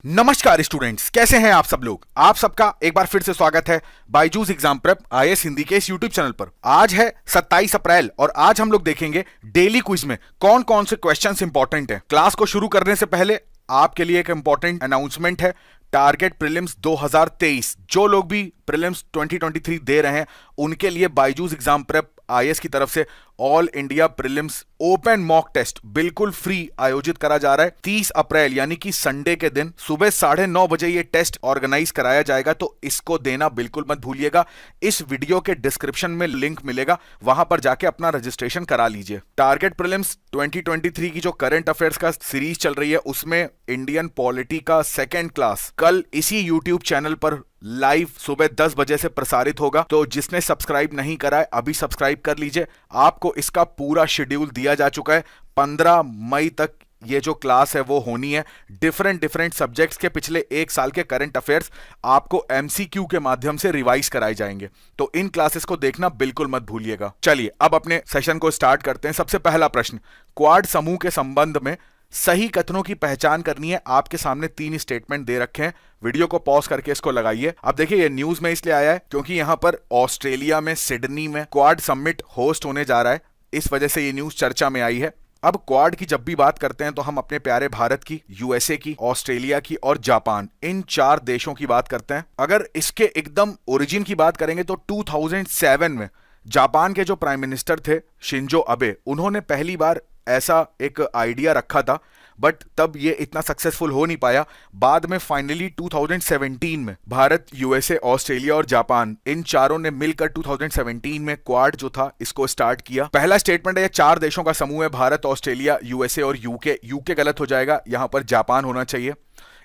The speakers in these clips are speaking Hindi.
नमस्कार स्टूडेंट्स, कैसे हैं आप सब लोग। आप सबका एक बार फिर से स्वागत है Byju's exam prep IAS Hindi के इस यूट्यूब चैनल पर। आज है 27 अप्रैल और आज हम लोग देखेंगे डेली क्विज में कौन कौन से क्वेश्चंस इंपॉर्टेंट हैं। क्लास को शुरू करने से पहले आपके लिए एक इंपॉर्टेंट अनाउंसमेंट है। टारगेट प्रीलिम्स 2023, जो लोग भी प्रीलिम्स 2023 दे रहे हैं उनके लिए बायजूस एग्जाम प्रेप आईएएस की तरफ से all India prelims open mock test बिल्कुल फ्री आयोजित करा जा रहा है। 30 अप्रैल यानी कि संडे के दिन सुबह 9:30 बजे ये टेस्ट ऑर्गेनाइज कराया जाएगा, तो इसको देना बिल्कुल मत भूलिएगा। इस वीडियो के डिस्क्रिप्शन में लिंक मिलेगा, वहां पर जाके अपना रजिस्ट्रेशन करा लीजिए। टारगेट प्रीलिम्स 2023 की जो करंट अफेयर्स का सीरीज चल रही है उसमें इंडियन पॉलिटी का सेकेंड क्लास कल इसी यूट्यूब चैनल पर लाइव सुबह 10 बजे से प्रसारित होगा। तो जिसने सब्सक्राइब नहीं करा है अभी सब्सक्राइब कर लीजिए। आपको इसका पूरा शेड्यूल दिया जा चुका है। 15 मई तक ये जो क्लास है वो होनी है। डिफरेंट सब्जेक्ट्स के पिछले एक साल के करंट अफेयर्स आपको एमसीक्यू के माध्यम से रिवाइज कराए जाएंगे, तो इन क्लासेस को देखना बिल्कुल मत भूलिएगा। चलिए अब अपने सेशन को स्टार्ट करते हैं। सबसे पहला प्रश्न, क्वाड समूह के संबंध में सही कथनों की पहचान करनी है। आपके सामने 3 स्टेटमेंट दे रखे हैं, वीडियो को पॉज करके इसको लगाइए। अब देखिए ये न्यूज में इसलिए आया है क्योंकि यहां पर ऑस्ट्रेलिया में सिडनी में क्वाड समिट होस्ट होने जा रहा है, इस वजह से ये न्यूज चर्चा में आई है। अब क्वाड की जब भी बात करते हैं तो हम अपने प्यारे भारत की, यूएसए की, ऑस्ट्रेलिया की और जापान, इन 4 देशों की बात करते हैं। अगर इसके एकदम ओरिजिन की बात करेंगे तो 2007 में जापान के जो प्राइम मिनिस्टर थे शिंजो अबे, उन्होंने पहली बार ऐसा एक आइडिया रखा था, बट तब ये इतना सक्सेसफुल हो नहीं पाया। बाद में फाइनली 2017 में भारत, यूएसए, ऑस्ट्रेलिया और जापान, इन चारों ने मिलकर 2017 में क्वाड जो था इसको स्टार्ट किया। पहला स्टेटमेंट है ये 4 देशों का समूह है, भारत, ऑस्ट्रेलिया, यूएसए और यूके। यूके गलत हो जाएगा, यहां पर जापान होना चाहिए।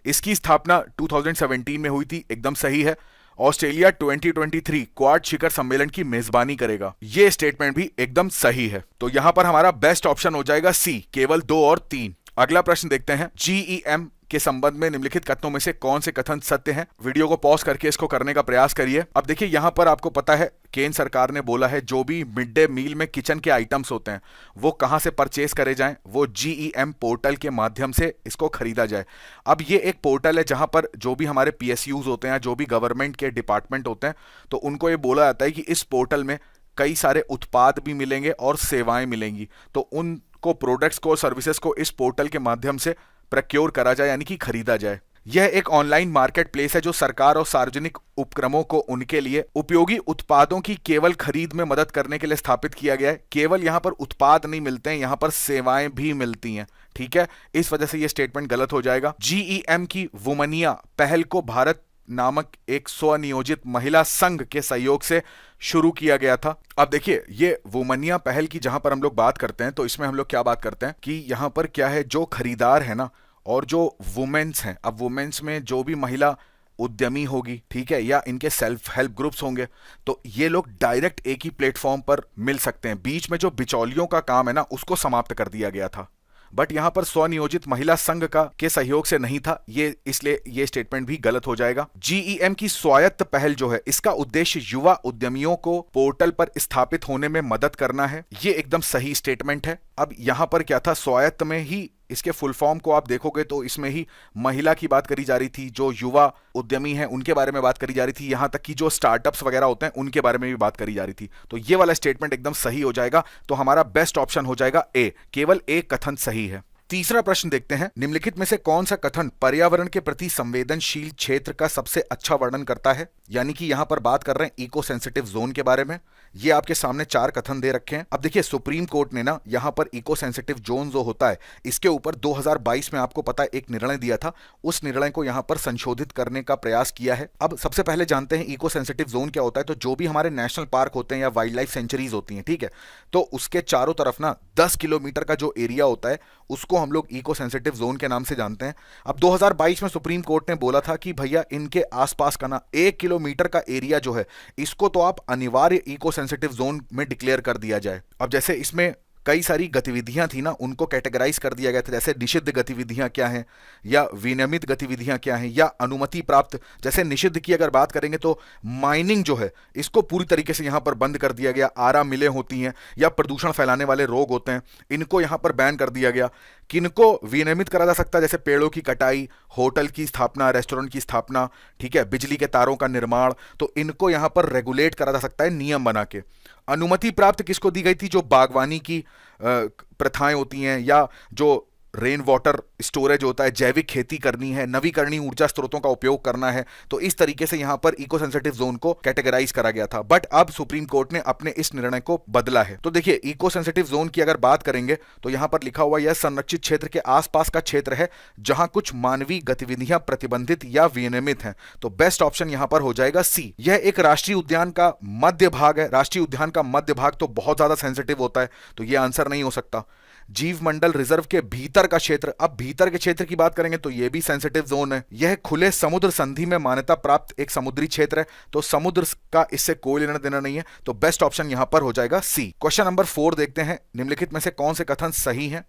इसकी स्थापना 2017 में हुई थी, एकदम सही है। ऑस्ट्रेलिया 2023 क्वाड शिखर सम्मेलन की मेजबानी करेगा, यह स्टेटमेंट भी एकदम सही है। तो यहां पर हमारा बेस्ट ऑप्शन हो जाएगा सी, केवल 2 और 3। अगला प्रश्न देखते हैं, जीईएम के संबंध में निम्नलिखित कथनों में से कौन से कथन सत्य हैं। वीडियो को पॉज करके इसको करने का प्रयास करिए। अब देखिए यहां पर आपको पता है केंद्र सरकार ने बोला है जो भी मिड डे मील में किचन के आइटम्स होते हैं वो कहां से परचेस करे जाएं, वो जीईएम पोर्टल के माध्यम से इसको खरीदा जाए। अब ये एक पोर्टल है जहां पर जो भी हमारे पीएसयूज होते हैं, जो भी गवर्नमेंट के डिपार्टमेंट होते हैं, तो उनको ये बोला जाता है कि इस पोर्टल में कई सारे उत्पाद भी मिलेंगे और सेवाएं मिलेंगी, तो उनको प्रोडक्ट्स को, सर्विसेज को इस पोर्टल के माध्यम से प्रक्योर करा जाए यानी कि खरीदा जाए। यह एक ऑनलाइन मार्केट प्लेस है जो सरकार और सार्वजनिक उपक्रमों को उनके लिए उपयोगी उत्पादों की केवल खरीद में मदद करने के लिए स्थापित किया गया है। केवल यहां पर उत्पाद नहीं मिलते हैं, यहां पर सेवाएं भी मिलती हैं, ठीक है। इस वजह से यह स्टेटमेंट गलत हो जाएगा। जीईएम की वुमनिया पहल को भारत नामक एक स्वनियोजित महिला संघ के सहयोग से शुरू किया गया था। अब देखिए ये वुमनिया पहल की जहां पर हम लोग बात करते हैं तो इसमें हम लोग क्या बात करते हैं कि यहां पर क्या है, जो खरीदार है ना और जो वुमेन्स हैं, अब वुमेन्स में जो भी महिला उद्यमी होगी, ठीक है, या इनके सेल्फ हेल्प ग्रुप्स होंगे, तो ये लोग डायरेक्ट एक ही प्लेटफॉर्म पर मिल सकते हैं। बीच में जो बिचौलियों का काम है ना उसको समाप्त कर दिया गया था, बट यहां पर स्वनियोजित महिला संघ का के सहयोग से नहीं था, ये इसलिए ये स्टेटमेंट भी गलत हो जाएगा। जीईएम की स्वायत्त पहल जो है इसका उद्देश्य युवा उद्यमियों को पोर्टल पर स्थापित होने में मदद करना है, ये एकदम सही स्टेटमेंट है। अब यहां पर क्या था, स्वायत्त में ही इसके फुल फॉर्म को आप देखोगे तो इसमें ही महिला की बात करी जा रही थी, जो युवा उद्यमी हैं उनके बारे में बात करी जा रही थी, यहां तक कि जो स्टार्टअप्स वगैरह होते हैं उनके बारे में भी बात करी जा रही थी। तो ये वाला स्टेटमेंट एकदम सही हो जाएगा, तो हमारा बेस्ट ऑप्शन हो जाएगा ए, केवल एक कथन सही है। तीसरा प्रश्न देखते हैं, निम्नलिखित में से कौन सा कथन पर्यावरण के प्रति संवेदनशील क्षेत्र का सबसे अच्छा वर्णन करता है। यानी कि यहां पर बात कर रहे हैं इको सेंसिटिव जोन के बारे में। ये आपके सामने 4 कथन दे रखे हैं। अब देखिए सुप्रीम कोर्ट ने ना यहां पर इको सेंसिटिव जोन जो होता है इसके ऊपर 2022 में आपको पता है एक निर्णय दिया था, उस निर्णय को यहां पर संशोधित करने का प्रयास किया है। अब सबसे पहले जानते हैं इको सेंसिटिव जोन क्या होता है। तो जो भी हमारे नेशनल पार्क होते हैं या वाइल्ड लाइफ सेंचुरीज होती हैं, ठीक है, तो उसके चारों तरफ ना 10 किलोमीटर का जो एरिया होता है उसको हम लोग इको सेंसिटिव जोन के नाम से जानते हैं। अब 2022 में सुप्रीम कोर्ट ने बोला था कि भैया इनके आसपास का ना 1 किलोमीटर का एरिया जो है इसको तो आप अनिवार्य इको सेंसिटिव जोन में डिक्लेयर कर दिया जाए। अब जैसे इसमें कई सारी गतिविधियां थी ना, उनको कैटेगराइज कर दिया गया था, जैसे निषिद्ध गतिविधियां क्या हैं, या विनियमित गतिविधियां क्या हैं, या अनुमति प्राप्त। जैसे निषिद्ध की अगर बात करेंगे तो माइनिंग जो है इसको पूरी तरीके से यहां पर बंद कर दिया गया, आरा मिलें होती हैं या प्रदूषण फैलाने वाले रोग होते हैं, इनको यहां पर बैन कर दिया गया। किनको विनियमित करा जा सकता है, जैसे पेड़ों की कटाई, होटल की स्थापना, रेस्टोरेंट की स्थापना, ठीक है, बिजली के तारों का निर्माण, तो इनको यहां पर रेगुलेट करा जा सकता है नियम बना के। अनुमति प्राप्त किसको दी गई थी, जो बागवानी की प्रथाएं होती हैं, या जो रेन वाटर स्टोरेज होता है, जैविक खेती करनी है, नवीकरणीय ऊर्जा स्रोतों का उपयोग करना है, तो इस तरीके से यहां पर इको सेंसिटिव जोन को कैटेगराइज करा गया था। बट अब सुप्रीम कोर्ट ने अपने इस निर्णय को बदला है। तो देखिए, इको सेंसिटिव जोन की अगर बात करेंगे तो यहां पर लिखा हुआ यह संरक्षित क्षेत्र के आसपास का क्षेत्र है जहां कुछ मानवीय गतिविधियां प्रतिबंधित या विनियमित हैं। तो बेस्ट ऑप्शन यहां पर हो जाएगा सी। यह एक राष्ट्रीय उद्यान का मध्य भाग है। राष्ट्रीय उद्यान का मध्य भाग तो बहुत ज्यादा सेंसिटिव होता है, तो यह आंसर नहीं हो सकता। जीव मंडल रिजर्व के भीतर का क्षेत्र, अब भीतर के क्षेत्र की बात करेंगे तो यह भी सेंसिटिव जोन है। यह खुले समुद्र संधि में मान्यता प्राप्त एक समुद्री क्षेत्र है, तो समुद्र का इससे कोई लेना देना नहीं है, तो बेस्ट ऑप्शन यहां पर हो जाएगा सी। क्वेश्चन नंबर 4 देखते हैं, निम्नलिखित में से कौन से कथन सही हैं।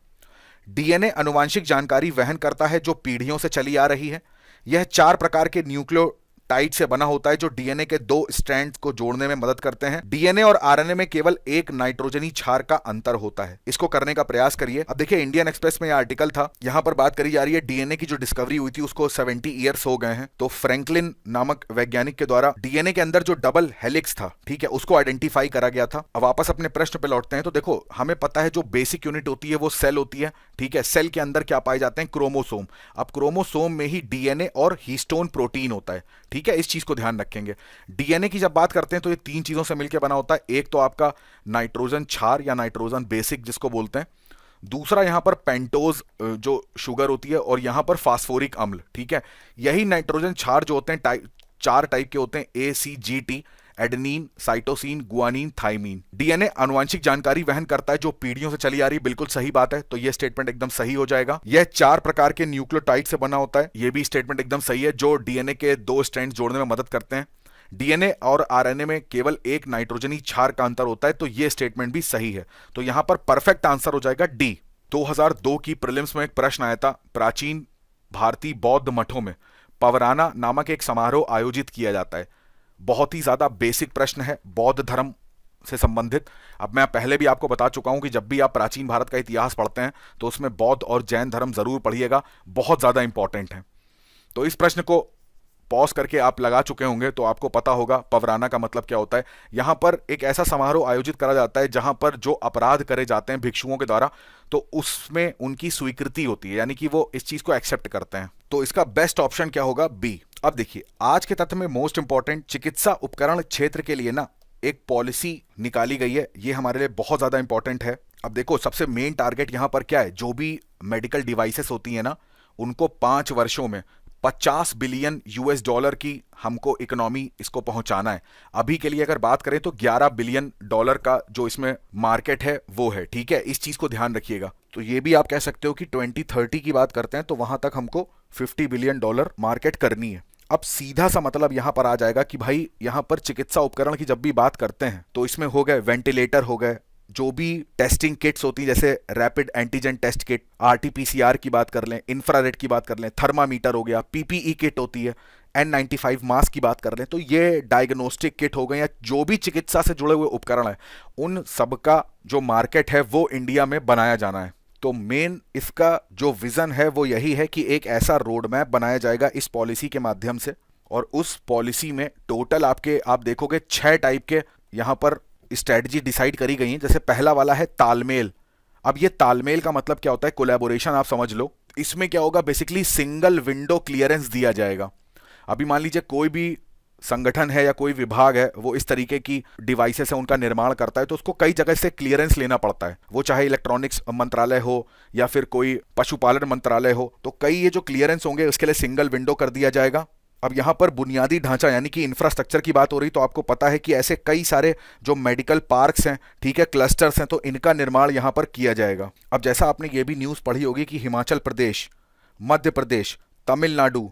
डीएनए आनुवांशिक जानकारी वहन करता है जो पीढ़ियों से चली आ रही है। यह 4 प्रकार के न्यूक्लियोटाइड से बना होता है जो डीएनए के 2 स्ट्रैंड को जोड़ने में मदद करते हैं। डीएनए और आरएनए में केवल एक नाइट्रोजनी क्षार का अंतर होता है। इसको करने का प्रयास करिए। अब देखिए, इंडियन एक्सप्रेस में यह आर्टिकल था, यहां पर बात करी जा रही है डीएनए की जो डिस्कवरी हुई थी उसको 70 ईयर्स हो गए हैं। तो फ्रैंकलिन नामक वैज्ञानिक के द्वारा डीएनए के अंदर जो डबल हेलिक्स था, ठीक है, उसको आइडेंटिफाई करा गया था। अब वापस अपने प्रश्न पे लौटते हैं। तो देखो, हमें पता है जो बेसिक यूनिट होती है वो सेल होती है, ठीक है। सेल के अंदर क्या पाए जाते हैं, क्रोमोसोम। अब क्रोमोसोम में ही डीएनए और हीस्टोन प्रोटीन होता है, ठीक है, इस चीज को ध्यान रखेंगे। डीएनए की जब बात करते हैं तो ये 3 चीजों से मिलकर बना होता है। एक तो आपका नाइट्रोजन क्षार या नाइट्रोजन बेसिक जिसको बोलते हैं, दूसरा यहां पर पेंटोज जो शुगर होती है, और यहां पर फास्फोरिक अम्ल, ठीक है। यही नाइट्रोजन क्षार जो होते हैं 4 टाइप के होते हैं, ACGT, adenine, cytosine, guanine, thymine. DNA आनुवांशिक जानकारी वहन करता है जो पीढ़ियों से चली आ रही है, बिल्कुल सही बात है, तो यह स्टेटमेंट एकदम सही हो जाएगा। यह 4 प्रकार के न्यूक्लियोटाइड से बना होता है, यह भी स्टेटमेंट एकदम सही है, जो डीएनए के 2 स्ट्रैंड जोड़ने में मदद करते हैं। डीएनए और आरएनए में केवल एक नाइट्रोजनी क्षार का अंतर होता है, तो यह स्टेटमेंट भी सही है। तो यहां पर परफेक्ट आंसर हो जाएगा डी। 2002 की प्रीलिम्स में एक प्रश्न आया था, प्राचीन भारतीय बौद्ध मठों में पवराना नामक एक समारोह आयोजित किया जाता है। बहुत ही ज्यादा बेसिक प्रश्न है, बौद्ध धर्म से संबंधित। अब मैं पहले भी आपको बता चुका हूं कि जब भी आप प्राचीन भारत का इतिहास पढ़ते हैं तो उसमें बौद्ध और जैन धर्म जरूर पढ़िएगा, बहुत ज्यादा इंपॉर्टेंट है। तो इस प्रश्न को पॉज करके आप लगा चुके होंगे तो आपको पता होगा पवराना का मतलब क्या होता है। यहां पर एक ऐसा समारोह आयोजित करा जाता है जहां पर जो अपराध करे जाते हैं भिक्षुओं के द्वारा, तो उसमें उनकी स्वीकृति होती है, यानी कि वो इस चीज को एक्सेप्ट करते हैं। तो इसका बेस्ट ऑप्शन क्या होगा, बी। अब देखिए, आज के तथ्य में मोस्ट इंपॉर्टेंट, चिकित्सा उपकरण क्षेत्र के लिए ना एक पॉलिसी निकाली गई है, ये हमारे लिए बहुत ज्यादा इंपॉर्टेंट है। अब देखो, सबसे मेन टारगेट यहां पर क्या है, जो भी मेडिकल डिवाइसेस होती है ना, उनको 5 वर्षों में $50 बिलियन की हमको इकोनॉमी इसको पहुंचाना है। अभी के लिए अगर बात करें तो $11 बिलियन का जो इसमें मार्केट है वो है, ठीक है, इस चीज को ध्यान रखिएगा। तो ये भी आप कह सकते हो कि 2030 की बात करते हैं तो वहां तक हमको $50 बिलियन मार्केट करनी है। अब सीधा सा मतलब यहां पर आ जाएगा कि भाई यहां पर चिकित्सा उपकरण की जब भी बात करते हैं तो इसमें हो गए वेंटिलेटर, हो गए जो भी टेस्टिंग किट्स होती हैं, जैसे rapid antigen test kit, RT-PCR की बात कर लें, इंफ्रारेड की बात कर लें, थर्मामीटर हो गया, PPE किट होती है, N95 मास्क की बात कर लें, तो ये डायग्नोस्टिक किट हो गए, या जो भी चिकित्सा से जुड़े हुए उपकरण है, उन सबका जो मार्केट है वो इंडिया में बनाया जाना है। तो मेन इसका जो विजन है वो यही है कि एक ऐसा रोड मैप बनाया जाएगा इस पॉलिसी के माध्यम से, और उस पॉलिसी में टोटल आप देखोगे 6 टाइप के यहां पर स्ट्रेटजी डिसाइड करी गई है। जैसे पहला वाला है तालमेल। अब ये तालमेल का मतलब क्या होता है, कोलैबोरेशन आप समझ लो। इसमें क्या होगा, बेसिकली सिंगल विंडो क्लियरेंस दिया जाएगा। अभी मान लीजिए कोई भी संगठन है या कोई विभाग है, वो इस तरीके की डिवाइसेस है उनका निर्माण करता है, तो उसको कई जगह से क्लियरेंस लेना पड़ता है, वो चाहे इलेक्ट्रॉनिक्स मंत्रालय हो या फिर कोई पशुपालन मंत्रालय हो, तो कई ये जो क्लियरेंस होंगे उसके लिए सिंगल विंडो कर दिया जाएगा। अब यहां पर बुनियादी ढांचा यानी कि इंफ्रास्ट्रक्चर की बात हो रही, तो आपको पता है कि ऐसे कई सारे जो मेडिकल पार्क्स हैं, ठीक है, क्लस्टर्स हैं, तो इनका निर्माण यहां पर किया जाएगा। अब जैसा आपने ये भी न्यूज पढ़ी होगी कि हिमाचल प्रदेश, मध्य प्रदेश, तमिलनाडु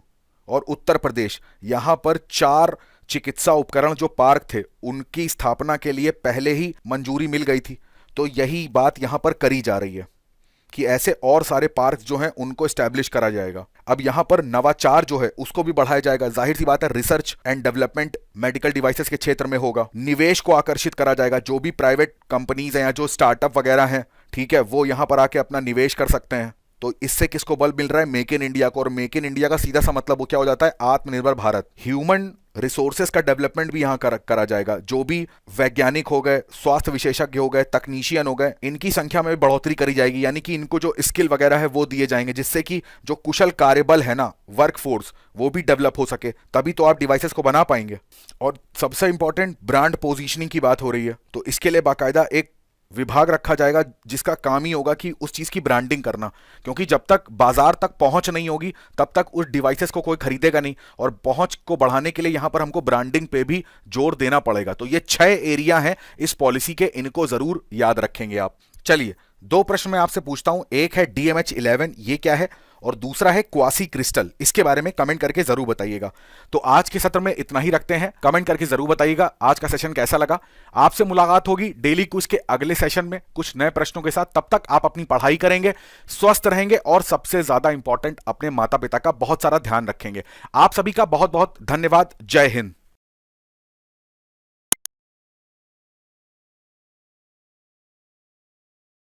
और उत्तर प्रदेश, यहां पर 4 चिकित्सा उपकरण जो पार्क थे उनकी स्थापना के लिए पहले ही मंजूरी मिल गई थी। तो यही बात यहां पर करी जा रही है कि ऐसे और सारे पार्क जो हैं उनको स्टैब्लिश करा जाएगा। अब यहां पर नवाचार जो है उसको भी बढ़ाया जाएगा। जाहिर सी बात है, research and development medical devices के क्षेत्र में होगा। निवेश को आकर्षित करा जाएगा। जो भी प्राइवेट कंपनीज हैं या जो स्टार्टअप वगैरह हैं, ठीक है, वो यहां पर आके अपना निवेश कर सकते हैं। तो इससे किसको बल मिल रहा है? मेक इन इंडिया को। और मेक इन इंडिया का सीधा सा मतलब वो क्या हो जाता है? आत्मनिर्भर भारत। ह्यूमन रिसोर्सेज का डेवलपमेंट भी यहां करा जाएगा। जो भी वैज्ञानिक हो गए, स्वास्थ्य विशेषज्ञ हो गए, तकनीशियन हो गए, इनकी संख्या में बढ़ोतरी करी जाएगी। यानी कि इनको जो स्किल वगैरह है वो दिए जाएंगे, जिससे कि जो कुशल कार्यबल है ना, वर्क फोर्स, वो भी डेवलप हो सके। तभी तो आप डिवाइसेस को बना पाएंगे। और सबसे इंपॉर्टेंट, ब्रांड पोजीशनिंग की बात हो रही है, तो इसके लिए बाकायदा एक विभाग रखा जाएगा जिसका काम ही होगा कि उस चीज की ब्रांडिंग करना। क्योंकि जब तक बाजार तक पहुंच नहीं होगी तब तक उस डिवाइसेस को कोई खरीदेगा नहीं। और पहुंच को बढ़ाने के लिए यहां पर हमको ब्रांडिंग पे भी जोर देना पड़ेगा। तो ये 6 एरिया हैं इस पॉलिसी के, इनको जरूर याद रखेंगे आप। चलिए, 2 प्रश्न मैं आपसे पूछता हूं। एक है DMH11, ये क्या है? और दूसरा है क्वासी क्रिस्टल। इसके बारे में कमेंट करके जरूर बताइएगा। तो आज के सत्र में इतना ही रखते हैं। कमेंट करके जरूर बताइएगा आज का सेशन कैसा लगा। आपसे मुलाकात होगी डेली क्विज के अगले सेशन में कुछ नए प्रश्नों के साथ। तब तक आप अपनी पढ़ाई करेंगे, स्वस्थ रहेंगे और सबसे ज्यादा इंपॉर्टेंट, अपने माता पिता का बहुत सारा ध्यान रखेंगे। आप सभी का बहुत बहुत धन्यवाद। जय हिंद।